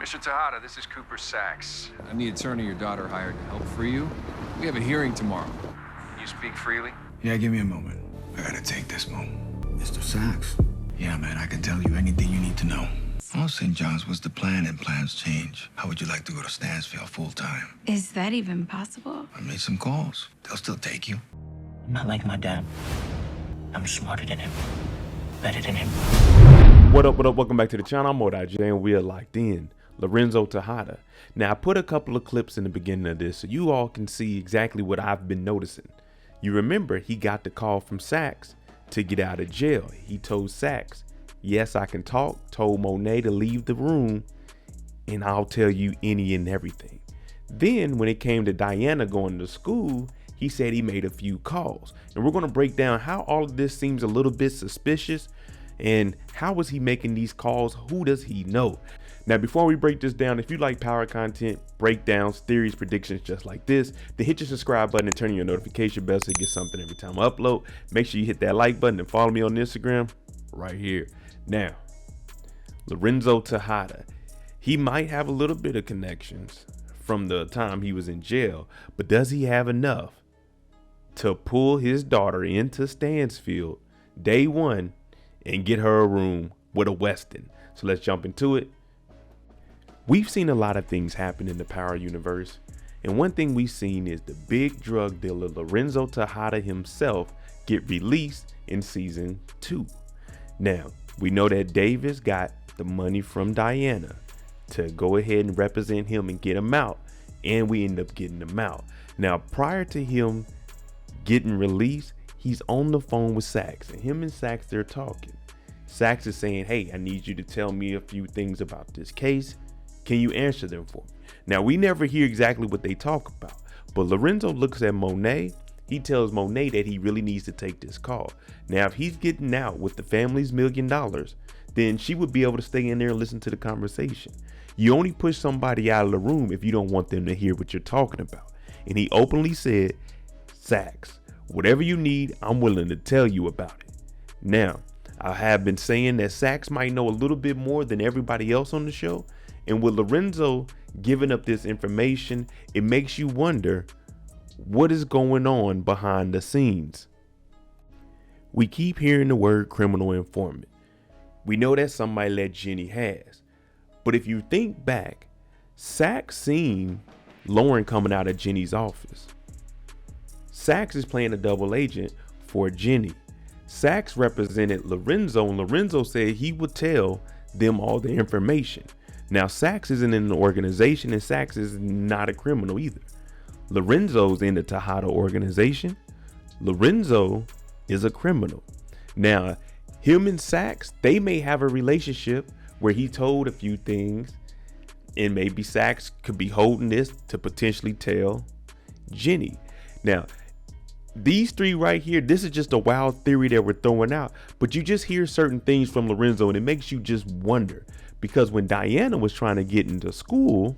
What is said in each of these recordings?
Mr. Tejada, this is Cooper Saxe. I need attorney your daughter hired to help free you. We have a hearing tomorrow. You speak freely? Yeah, give me a moment. I gotta take this moment. Mr. Saxe? Yeah, man, I can tell you anything you need to know. Well, St. John's was the plan, and plans change. How would you like to go to Stansfield full-time? Is that even possible? I made some calls. They'll still take you. I'm not like my dad. I'm smarter than him. Better than him. What up, welcome back to the channel. I'm Monet, and we are locked in. Lorenzo Tejada. Now, I put a couple of clips in the beginning of this so you all can see exactly what I've been noticing. You remember he got the call from Saxe to get out of jail. He told Saxe, yes, I can talk, told Monet to leave the room, and I'll tell you any and everything. Then when it came to Diana going to school, he said he made a few calls. And we're going to break down how all of this seems a little bit suspicious and how was he making these calls? Who does he know? Now, before we break this down, if you like power content, breakdowns, theories, predictions just like this, then hit your subscribe button and turn on your notification bell so you get something every time I upload. Make sure you hit that like button and follow me on Instagram right here. Now, Lorenzo Tejada, he might have a little bit of connections from the time he was in jail, but does he have enough to pull his daughter into Stansfield day one and get her a room with a Weston? So let's jump into it. We've seen a lot of things happen in the Power universe, and one thing we've seen is the big drug dealer Lorenzo Tejada himself get released in season 2. Now, we know that Davis got the money from Diana to go ahead and represent him and get him out, and we end up getting him out. Now, prior to him getting released, he's on the phone with Saxe, and him and Saxe, they're talking. Saxe is saying, hey, I need you to tell me a few things about this case. Can you answer them for me? Now, we never hear exactly what they talk about, but Lorenzo looks at Monet. He tells Monet that he really needs to take this call. Now, if he's getting out with the family's $1 million, then she would be able to stay in there and listen to the conversation. You only push somebody out of the room if you don't want them to hear what you're talking about. And he openly said, Saxe, whatever you need, I'm willing to tell you about it. Now, I have been saying that Saxe might know a little bit more than everybody else on the show. And with Lorenzo giving up this information, it makes you wonder what is going on behind the scenes. We keep hearing the word criminal informant. We know that's somebody that Gianni has. But if you think back, Saxe seen Lauren coming out of Gianni's office. Saxe is playing a double agent for Gianni. Saxe represented Lorenzo, and Lorenzo said he would tell them all the information. Now, Saxe isn't in the organization, and Saxe is not a criminal either. Lorenzo's in the Tejada organization. Lorenzo is a criminal. Now, him and Saxe, they may have a relationship where he told a few things, and maybe Saxe could be holding this to potentially tell Gianni. Now, these three right here, this is just a wild theory that we're throwing out, but you just hear certain things from Lorenzo and it makes you just wonder. Because when Diana was trying to get into school,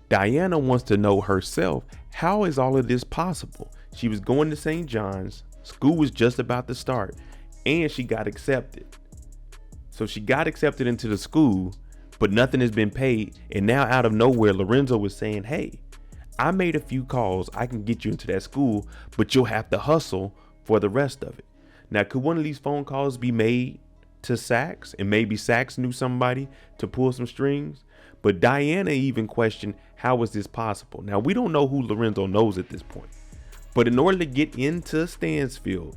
Diana wants to know herself, how is all of this possible? She was going to St. John's, school was just about to start, and she got accepted. So she got accepted into the school, but nothing has been paid. And now out of nowhere, Lorenzo was saying, hey, I made a few calls. I can get you into that school, but you'll have to hustle for the rest of it. Now, could one of these phone calls be made to Saxe, and maybe Saxe knew somebody to pull some strings? But Diana even questioned, how is this possible? Now, we don't know who Lorenzo knows at this point, but in order to get into Stansfield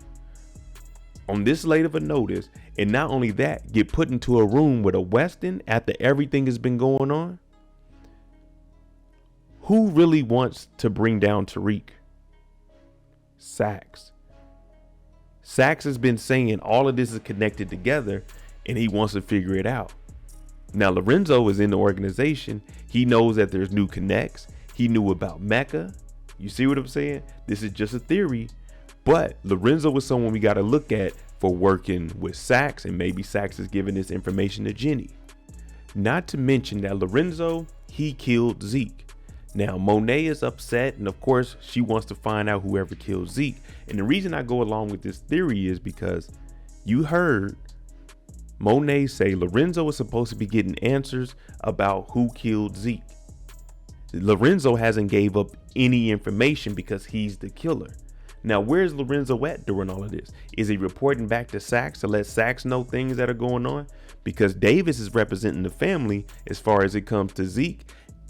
on this late of a notice, and not only that, get put into a room with a Weston after everything has been going on, who really wants to bring down Tariq? Saxe. Saxe has been saying all of this is connected together and he wants to figure it out. Now, Lorenzo is in the organization. He knows that there's new connects. He knew about Mecca. You see what I'm saying? This is just a theory, but Lorenzo is someone we got to look at for working with Saxe, and maybe Saxe is giving this information to Gianni. Not to mention that Lorenzo, he killed Zeke. Now, Monet is upset, and of course, she wants to find out whoever killed Zeke. And the reason I go along with this theory is because you heard Monet say Lorenzo is supposed to be getting answers about who killed Zeke. Lorenzo hasn't gave up any information because he's the killer. Now, where's Lorenzo at during all of this? Is he reporting back to Saxe to let Saxe know things that are going on? Because Davis is representing the family as far as it comes to Zeke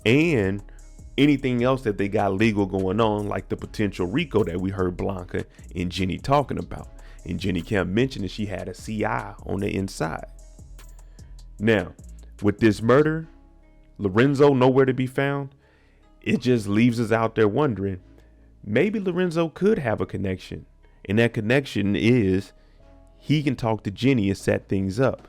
and anything else that they got legal going on, like the potential RICO that we heard Blanca and Jenny talking about. And Jenny kept mentioning she had a CI on the inside. Now, with this murder, Lorenzo nowhere to be found, it just leaves us out there wondering, maybe Lorenzo could have a connection. And that connection is he can talk to Jenny and set things up.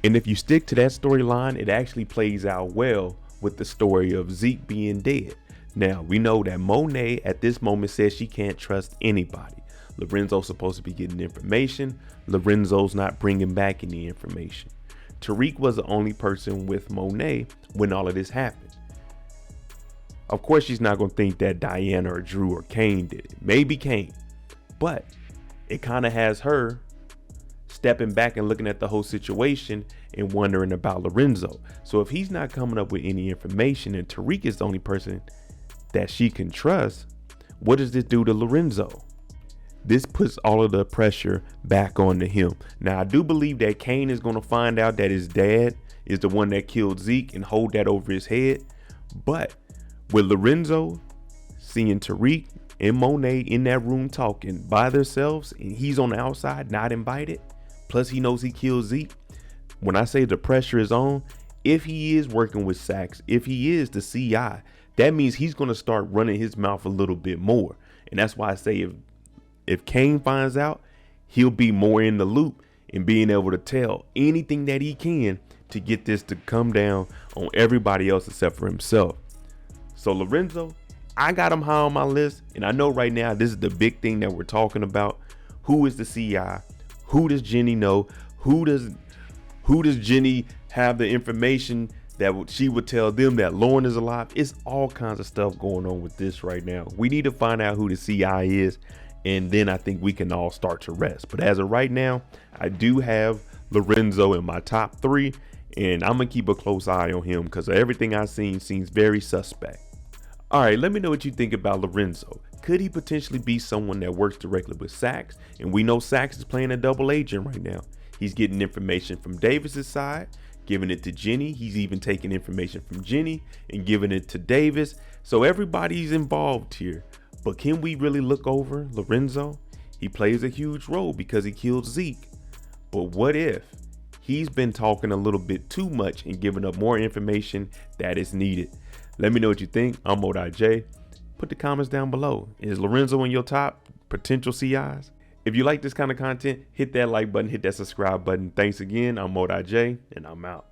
And if you stick to that storyline, it actually plays out well with the story of Zeke being dead. Now, we know that Monet at this moment says she can't trust anybody. Lorenzo's supposed to be getting information. Lorenzo's not bringing back any information. Tariq was the only person with Monet when all of this happened. Of course, she's not going to think that Diana or Drew or Kane did it. Maybe Kane. But it kind of has her stepping back and looking at the whole situation and wondering about Lorenzo. So if he's not coming up with any information and Tariq is the only person that she can trust, what does this do to Lorenzo? This puts all of the pressure back onto him. Now, I do believe that Kane is going to find out that his dad is the one that killed Zeke and hold that over his head. But with Lorenzo seeing Tariq and Monet in that room talking by themselves and he's on the outside not invited, plus he knows he killed Zeke. When I say the pressure is on, if he is working with Saxe, if he is the CI, that means he's going to start running his mouth a little bit more. And that's why I say if Kane finds out, he'll be more in the loop and being able to tell anything that he can to get this to come down on everybody else except for himself. So Lorenzo, I got him high on my list. And I know right now, this is the big thing that we're talking about. Who is the CI? Who does Jenny know? Who does Jenny have the information that she would tell them that Lauren is alive? It's all kinds of stuff going on with this right now. We need to find out who the CI is. And then I think we can all start to rest. But as of right now, I do have Lorenzo in my top 3. And I'm going to keep a close eye on him because everything I've seen seems very suspect. All right, let me know what you think about Lorenzo. Could he potentially be someone that works directly with Saxe? And we know Saxe is playing a double agent right now. He's getting information from Davis's side, giving it to Jenny. He's even taking information from Jenny and giving it to Davis. So everybody's involved here. But can we really look over Lorenzo? He plays a huge role because he killed Zeke. But what if he's been talking a little bit too much and giving up more information that is needed? Let me know what you think. I'm J. Put the comments down below. Is Lorenzo in your top potential CIs? If you like this kind of content, hit that like button, hit that subscribe button. Thanks again. I'm J, and I'm out.